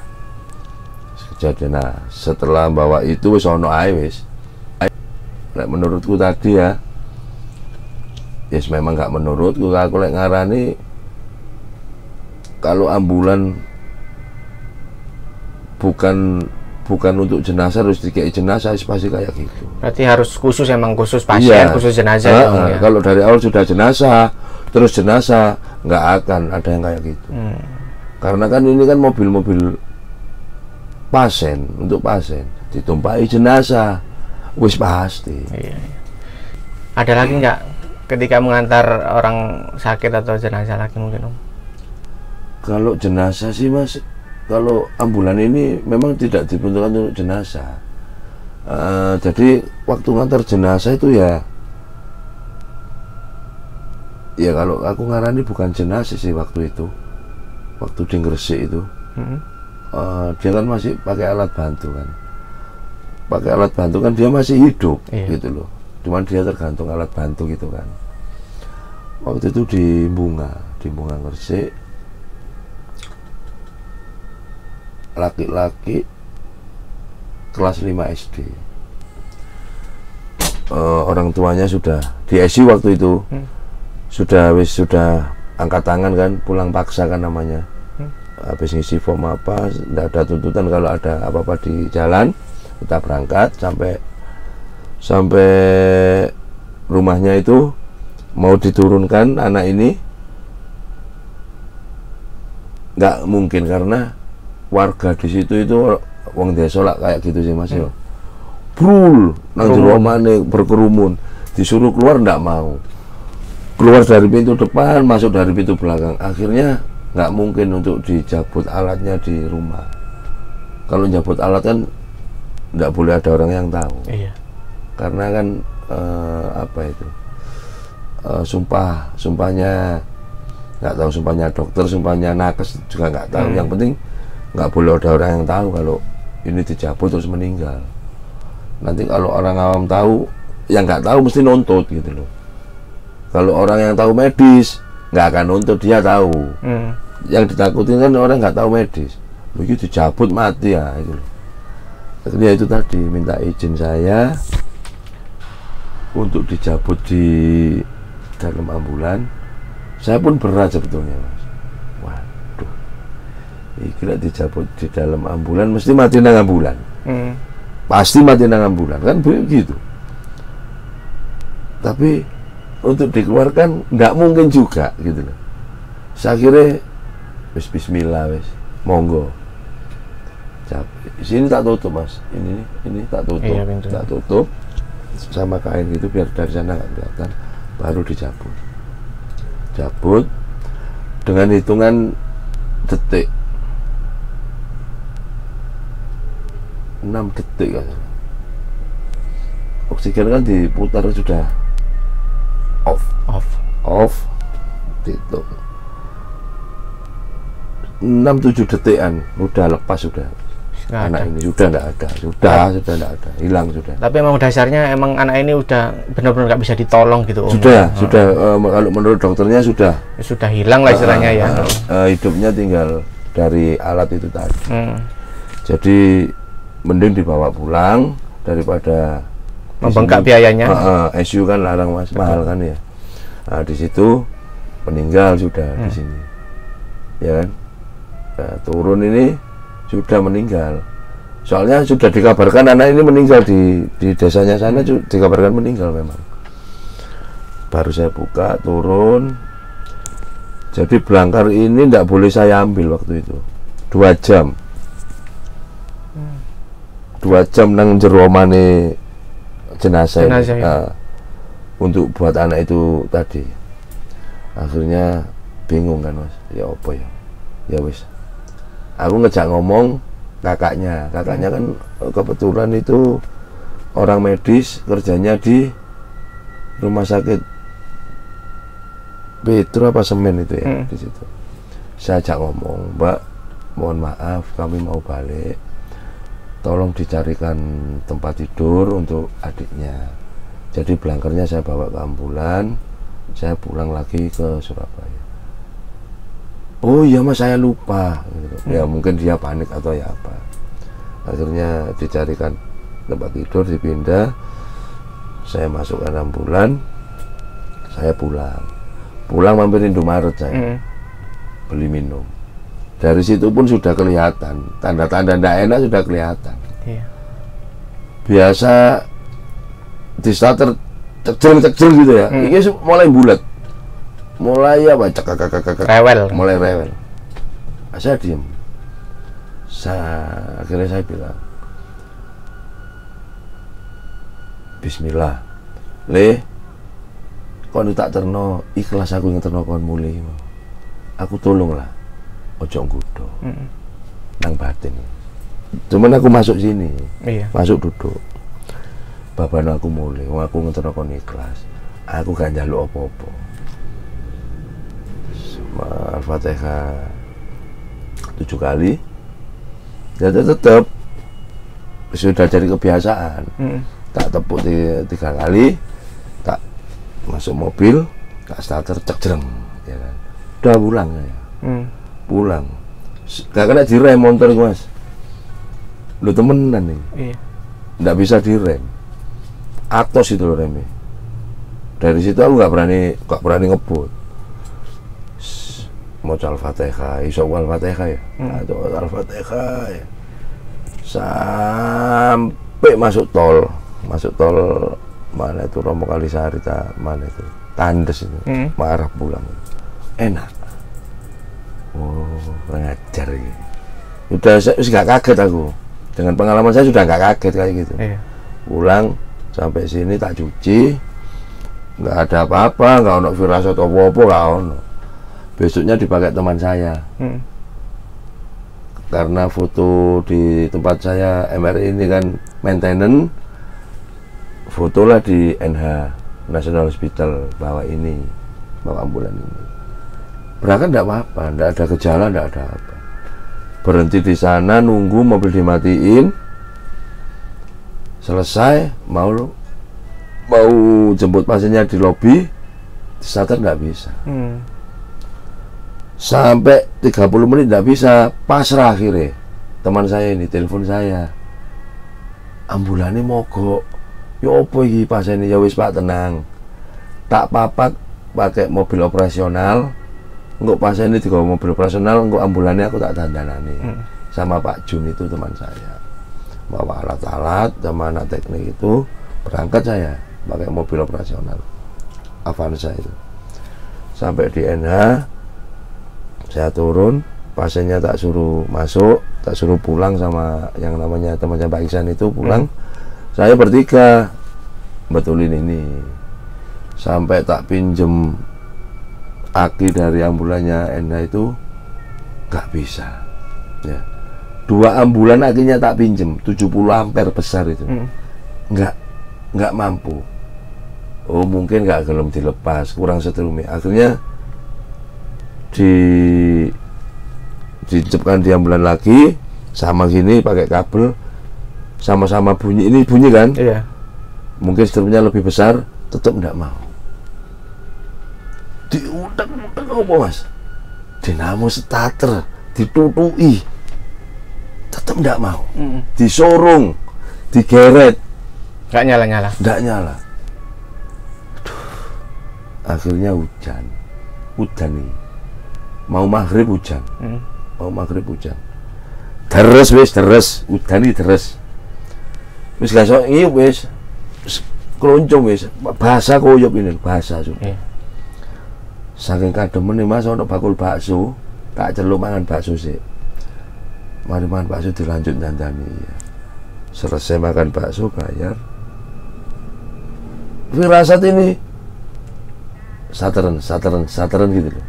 Kejadian setelah bawa itu wis ono ae wis. Menurutku tadi ya. Yes memang gak menurutku, aku lek ngarani kalau ambulan bukan untuk jenazah harus dikei jenazah pasti kayak gitu. Berarti harus khusus emang khusus pasien, khusus jenazah dong, ya. Kalau dari awal sudah jenazah, terus jenazah nggak akan ada yang kayak gitu. Karena kan ini kan mobil-mobil pasien, untuk pasien ditumpahi jenazah wis pasti. Ada lagi nggak ketika mengantar orang sakit atau jenazah lagi mungkin Om? Kalau jenazah sih Mas, kalau ambulan ini memang tidak dibentukkan untuk jenazah. Jadi waktu ngantar jenazah itu ya kalau aku ngarani bukan jenazah sih waktu itu. Waktu di Gresik itu dia kan masih pakai alat bantu kan dia masih hidup gitu loh, cuman dia tergantung alat bantu gitu kan. Waktu itu di Bunga Gresik, laki-laki kelas 5 SD, orang tuanya sudah di ICU waktu itu, sudah angkat tangan kan, pulang paksa kan namanya. Habis ngisi form apa, tidak ada tuntutan kalau ada apa-apa di jalan, kita berangkat sampai rumahnya itu mau diturunkan anak ini nggak mungkin, karena warga di situ itu wong desa lah kayak gitu sih Mas. Brul nang jero omane berkerumun, disuruh keluar nggak mau, keluar dari pintu depan masuk dari pintu belakang. Akhirnya nggak mungkin untuk dijabut alatnya di rumah. Kalau jabut alat kan nggak boleh ada orang yang tahu. Iya. Karena kan apa itu sumpahnya nggak tahu, sumpahnya dokter, sumpahnya nakes juga nggak tahu. Yang penting nggak boleh ada orang yang tahu kalau ini dicabut terus meninggal. Nanti kalau orang awam tahu, yang nggak tahu mesti nuntut gitu loh. Kalau orang yang tahu medis nggak akan nuntut, dia tahu. Yang ditakutin kan orang nggak tahu medis. Begitu dicabut mati ya itu loh. Dia itu tadi minta izin saya untuk dicabut di dalam ambulan. Saya pun berat sebetulnya Mas. Waduh, kira dicabut di dalam ambulan mesti mati nang ambulan. Pasti mati nang ambulan kan begitu. Tapi untuk dikeluarkan nggak mungkin juga gitu loh. Saya kira wis bismillah wis, monggo. Sini tak tutup Mas, ini tak tutup, iya, tak tutup sama kain gitu biar dari sana nggak kelihatan, baru dicabut. Cabut dengan hitungan detik, 6 detik kan. Oksigen kan diputar sudah off titik 6-7 detikan udah lepas, sudah anak ini sudah nggak ada, sudah nggak ada, hilang sudah. Tapi emang dasarnya emang anak ini udah benar-benar nggak bisa ditolong gitu. Sudah kalau menurut dokternya sudah hilang lah istilahnya ya. Hidupnya tinggal dari alat itu tadi. Jadi mending dibawa pulang daripada membengkak biayanya. SU kan larang Mas, mahal kan ya. Nah, di situ meninggal sudah di sini, ya kan. Nah, turun ini sudah meninggal. Soalnya sudah dikabarkan anak ini meninggal di desanya sana, dikabarkan meninggal memang. Baru saya buka, turun. Jadi belangkar ini tidak boleh saya ambil waktu itu. 2 jam. 2 jam nang jero omane jenazah ya. Untuk buat anak itu tadi. Akhirnya bingung kan Mas. Ya apa ya? Ya wis. Aku ngejak ngomong kakaknya kan kebetulan itu orang medis, kerjanya di rumah sakit Petro apa Semen itu ya, di situ. Saya ajak ngomong, Mbak, mohon maaf kami mau balik, tolong dicarikan tempat tidur untuk adiknya. Jadi belangkernya saya bawa ke ambulan, saya pulang lagi ke Surabaya. Oh iya Mas, saya lupa gitu. Ya mungkin dia panik atau ya apa. Akhirnya dicarikan tempat tidur, dipindah. Saya masukkan ambulan, saya pulang mampir Indomaret saya, beli minum. Dari situ pun sudah kelihatan tanda-tanda tidak enak, sudah kelihatan. Biasa di starter cekcel gitu ya, ini mulai bulat, mulai apa, rewel, mulai rewel. Saya diem. Akhirnya saya bilang, Bismillah, Le, kon tak terno, ikhlas aku yang terno kon mulai. Aku tolonglah, ojo nggudo, nang batin. Cuman aku masuk sini, masuk duduk. Bapak aku mulai, aku ngeterno kon ikhlas. Aku gak njaluk apa-apa. Al-Fatihah 7 kali. Ya tetap sudah jadi kebiasaan. Tak tepuk 3 kali, tak masuk mobil, tak starter cek-jreng, ya kan. Udah pulang ya. Pulang. Gak kena direm motor Mas. Lu temenan nih. Iya. Nggak bisa direm. Atos itu loh remnya. Dari situ aku nggak berani ngebut. Mau Al-Fatihah, iso Al-Fatihah ya. Atau Al-Fatihah ya. Sampai masuk tol mana itu Romo Kalisari, mana itu Tandes itu, marah pulang. Enak. Oh, kurang ajar ini. Udah nggak kaget aku. Dengan pengalaman saya sudah nggak kaget kayak gitu. Iya. Pulang sampai sini tak cuci, nggak ada apa-apa, nggak ono firasat apa-apa, nggak ono. Besoknya dipakai teman saya. Karena foto di tempat saya MRI ini kan maintenance, fotolah di NH National Hospital bawa ambulan ini. Berangkat enggak apa-apa, enggak ada gejala, enggak ada apa. Berhenti di sana nunggu mobil dimatiin. Selesai mau jemput pasiennya di lobi, starter enggak bisa. Sampai 30 menit enggak bisa, pasrah akhirnya. Teman saya ini telepon saya. Ambulannya mogok. Ya apa iki pasien ini? Ya wis Pak, tenang. Tak papak pakai mobil operasional. Enggak pasien ini juga mobil operasional, enggak ambulannya aku tak dandanani. Sama Pak Jun itu teman saya. Bawa alat-alat sama anak teknik itu, berangkat saya pakai mobil operasional Avanza itu. Sampai di NH, saya turun, pasiennya tak suruh masuk, tak suruh pulang sama yang namanya temannya Pak Iksan itu pulang. Saya bertiga betulin ini. Sampai tak pinjem aki dari ambulannya NH itu nggak bisa ya. 2 ambulan akinya tak pinjem 70 ampere besar itu nggak mampu. Oh mungkin nggak gelem dilepas, kurang setrumi. Akhirnya dicepkan di ambulan lagi sama gini pakai kabel, sama-sama bunyi. Ini bunyi kan? Iya. Mungkin setrumnya lebih besar, tetap nggak mau. Diudak-udak apa mas? Dinamo starter ditutui, tetap nggak mau. Disorong, digeret, nggak nyala-nyala. Nggak nyala. Aduh. Akhirnya hujan nih. Mau maghrib hujan, Deres wis, udan iki deres. Wis gak iso ngiyup wis. Kloncong wis, bahasa koyop ini, bahasa sudah. Saking kademen nih mas, ono bakul bakso, tak celuk mangan bakso sih. Mari mangan bakso dilanjut dandani. Ya. Selesai makan bakso bayar. Firasat ini sateran gitu loh.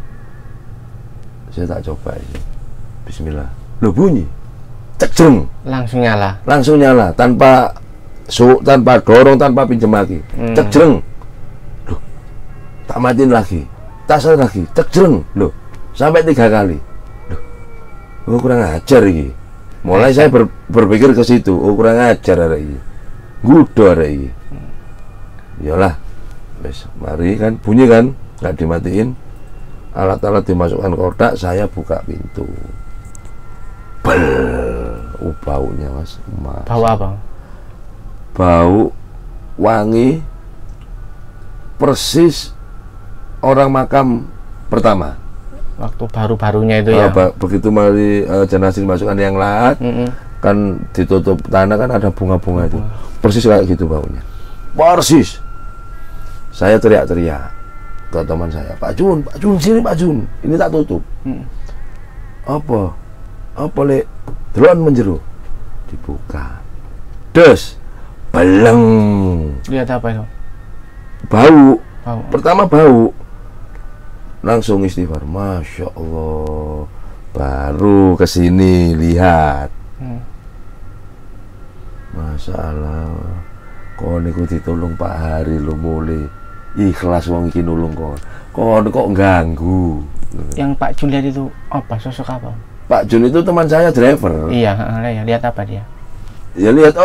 Saya tak coba ini. Bismillah. Loh bunyi. Cekjeng. Langsung nyala tanpa dorong, tanpa pinjem lagi. Cekjeng. Loh. Tak matiin lagi. Tas lagi, cekjeng, loh, sampai 3 kali. Loh, kurang ajar ini. Mulai saya berpikir ke situ, oh kurang ajar hari ini. Gudo hari ini. Yalah, wes, mari kan bunyi kan, nggak dimatiin. Alat-alat dimasukkan kotak, saya buka pintu. Bel, baunya mas. Bau apa? Bau wangi, persis orang makam pertama. Waktu baru-barunya itu ya. Begitu mari jenazah dimasukkan yang lahat, kan ditutup tanah kan ada bunga-bunga itu. Persis kayak gitu baunya. Persis. Saya teriak-teriak ke teman saya, Pak Jun, sini Pak Jun. Ini tak tutup. Apa lek delon menjeru. Dibuka. Des. Beleng. Lihat apa itu? Bau. Pertama bau. Langsung istighfar, Masya Allah, baru kesini lihat. Masya Allah, kon niku ditolong Pak Hari lu mulai ikhlas wong iki nulung kon kok ganggu. Yang Pak Jun lihat itu apa, sosok apa? Pak Jun itu teman saya driver. Iya, lihat apa dia? Ya lihat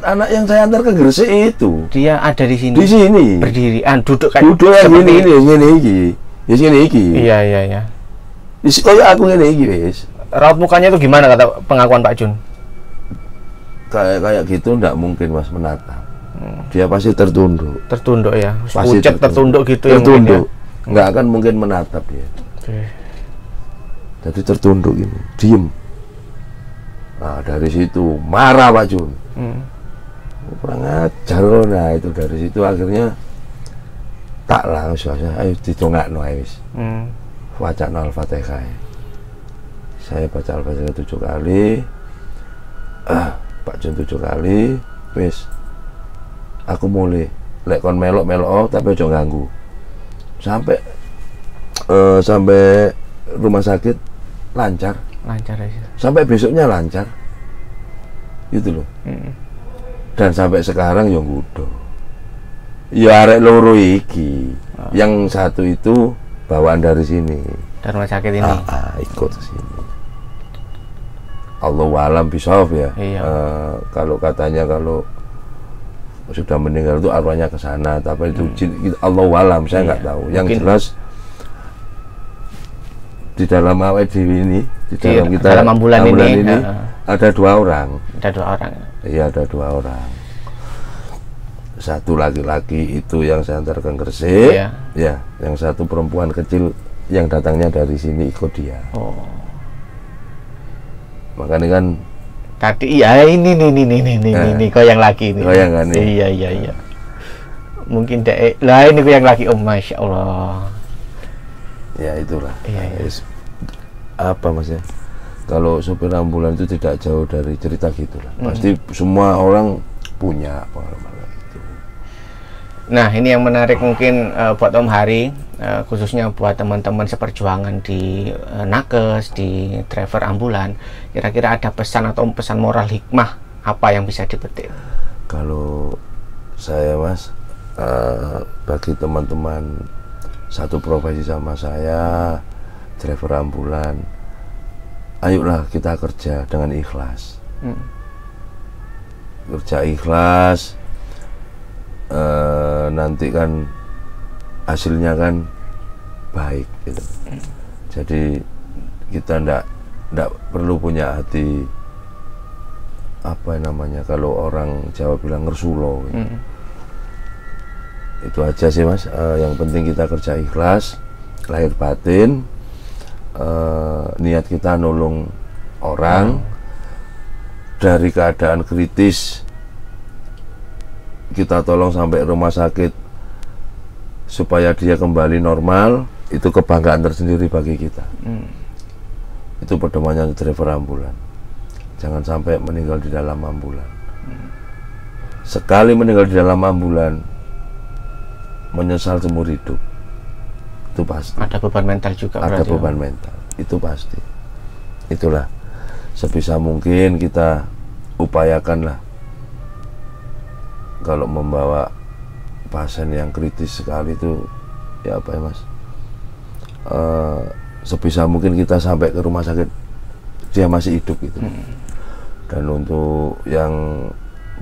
anak yang saya antar ke Gresik itu. Dia ada di sini. Di sini. Berdirian, duduk kayak. Duduk yang gini iki. Ya sini iki. Iya. Wis koyo aku ngene iki wis. Raut mukanya itu gimana kata pengakuan Pak Jun? Kayak gitu enggak mungkin Mas menatap. Dia pasti tertunduk. Tertunduk ya. Pasti tertunduk gitu ya. Tertunduk. Enggak akan mungkin menatap dia. Oke. Jadi tertunduk ini, diem. Nah dari situ marah Pak Jun. kurang ajar loh. Nah itu dari situ akhirnya tak langsung ayo ditongakno wis. Wacana Al-Fatihah. Saya baca Al-Fatihah 7 kali. Pak Jun 7 kali. Wis. Aku mulai lek kon melok tapi ojo ganggu. Sampai rumah sakit lancar aja. Sampai besoknya lancar. Gitu loh. Dan sampai sekarang yang gudo. Ya arek loro iki. Yang satu itu bawaan dari sini. Dari rumah sakit ini. Ikut ke sini. Allahu alam bisawab ya. Iya. Kalau katanya kalau sudah meninggal itu arwahnya ke sana, tapi itu Allahu alam, saya nggak tahu. Yang mungkin jelas di dalam awet dewi ini, di dalam kita dalam ambulan ini ada 2 orang. Ada 2 orang. Iya, ada 2 orang. Satu laki-laki itu yang saya antarkan ke Gresik, ya, yang satu perempuan kecil yang datangnya dari sini ikut dia. Makanya kan tadi ya ini kau yang laki ini. Yang kan, iya. Mungkin dek lah ini kau yang laki. Masya Allah. Ya itulah. Iya. Apa mas ya? Kalau supir ambulan itu tidak jauh dari cerita gitulah. Pasti semua orang punya pengalaman itu. Nah ini yang menarik mungkin buat Om Hari, khususnya buat teman-teman seperjuangan di nakes, di driver ambulan. Kira-kira ada pesan atau pesan moral hikmah apa yang bisa dipetik? Kalau saya mas, bagi teman-teman satu profesi sama saya, driver ambulan, ayolah kita kerja dengan ikhlas. Kerja ikhlas, nanti kan hasilnya kan baik gitu. Jadi kita ndak perlu punya hati apa namanya, kalau orang Jawa bilang ngersulo gitu. Itu aja sih mas. Yang penting kita kerja ikhlas, lahir batin, niat kita nolong orang. Dari keadaan kritis kita tolong sampai rumah sakit supaya dia kembali normal. Itu kebanggaan tersendiri bagi kita. Itu pedomannya driver ambulan. Jangan sampai meninggal di dalam ambulan. Sekali meninggal di dalam ambulan, menyesal seumur hidup. Itu pasti. Ada beban mental juga. Ada beban mental. Itu pasti. Itulah, sebisa mungkin kita upayakanlah kalau membawa pasien yang kritis sekali itu, ya apa ya mas, sebisa mungkin kita sampai ke rumah sakit dia masih hidup gitu. Dan untuk yang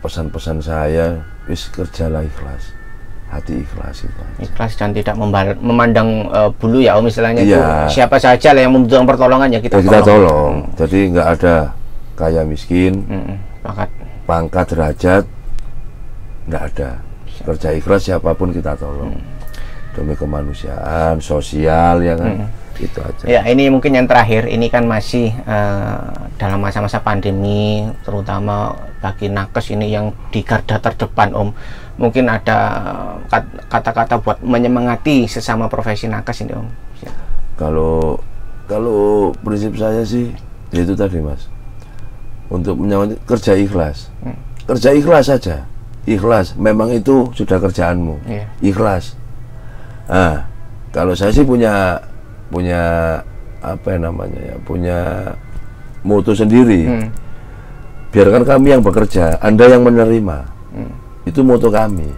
pesan-pesan saya, wis kerjalah ikhlas, hati ikhlas itu aja. Ikhlas dan tidak memandang bulu ya Om, istilahnya itu siapa saja lah yang membutuhkan pertolongan ya kita tolong. Jadi nggak ada kaya miskin, pangkat derajat, nggak ada. Kerja ikhlas siapapun kita tolong. Demi kemanusiaan, sosial ya kan. Itu aja. Ya ini mungkin yang terakhir, ini kan masih dalam masa-masa pandemi, terutama bagi nakes ini yang di garda terdepan Om. Mungkin ada kata-kata buat menyemangati sesama profesi nakes ini Om. Kalau prinsip saya sih itu tadi mas, untuk menyemangati kerja ikhlas. Kerja ikhlas saja. Ikhlas, memang itu sudah kerjaanmu. Ikhlas. Nah, kalau saya sih punya apa namanya ya, punya moto sendiri. Biarkan kami yang bekerja, Anda yang menerima. Itu moto kami,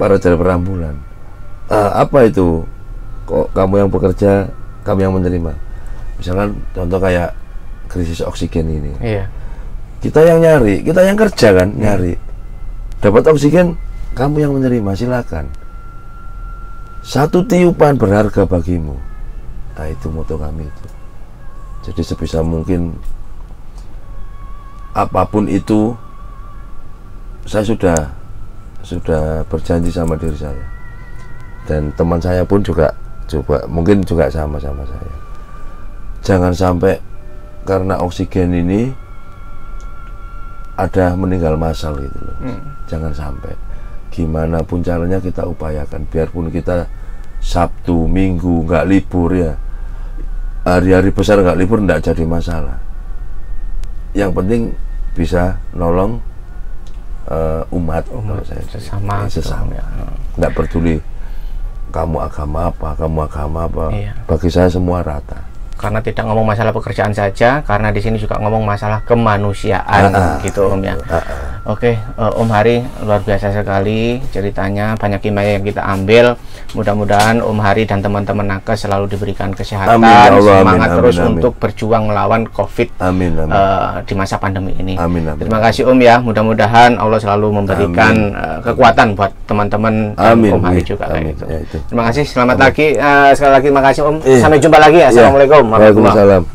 para driver ambulan. Apa itu? Kok kamu yang bekerja, kami yang menerima? Misalkan contoh kayak krisis oksigen ini. Kita yang nyari, kita yang kerja kan, nyari. Dapat oksigen, kamu yang menerima, silakan. Satu tiupan berharga bagimu. Nah itu moto kami itu. Jadi sebisa mungkin apapun itu, saya sudah berjanji sama diri saya. Dan teman saya pun juga mungkin juga sama saya. Jangan sampai karena oksigen ini ada meninggal massal gitu loh. Jangan sampai. Gimana pun caranya kita upayakan, biarpun kita Sabtu, Minggu nggak libur ya, hari-hari besar nggak libur nggak jadi masalah. Yang penting bisa nolong umat kalau saya sesama, sesama. Nggak peduli kamu agama apa, iya. Bagi saya semua rata. Karena tidak ngomong masalah pekerjaan saja, karena di sini juga ngomong masalah kemanusiaan, gitu Om ya. Oke, Om Hari luar biasa sekali ceritanya, banyak hikmah yang kita ambil. Mudah-mudahan Om Hari dan teman-teman nakes selalu diberikan kesehatan, amin, ya Allah, semangat amin, terus amin, untuk berjuang melawan COVID di masa pandemi ini. Amin, amin. Terima kasih Om ya, mudah-mudahan Allah selalu memberikan kekuatan buat teman-teman dan Om Hari juga kayak gitu. Ya, itu. Terima kasih, selamat lagi sekali lagi terima kasih Om. Sampai jumpa lagi ya. Assalamualaikum warahmatullahi wabarakatuh. Waalaikumsalam.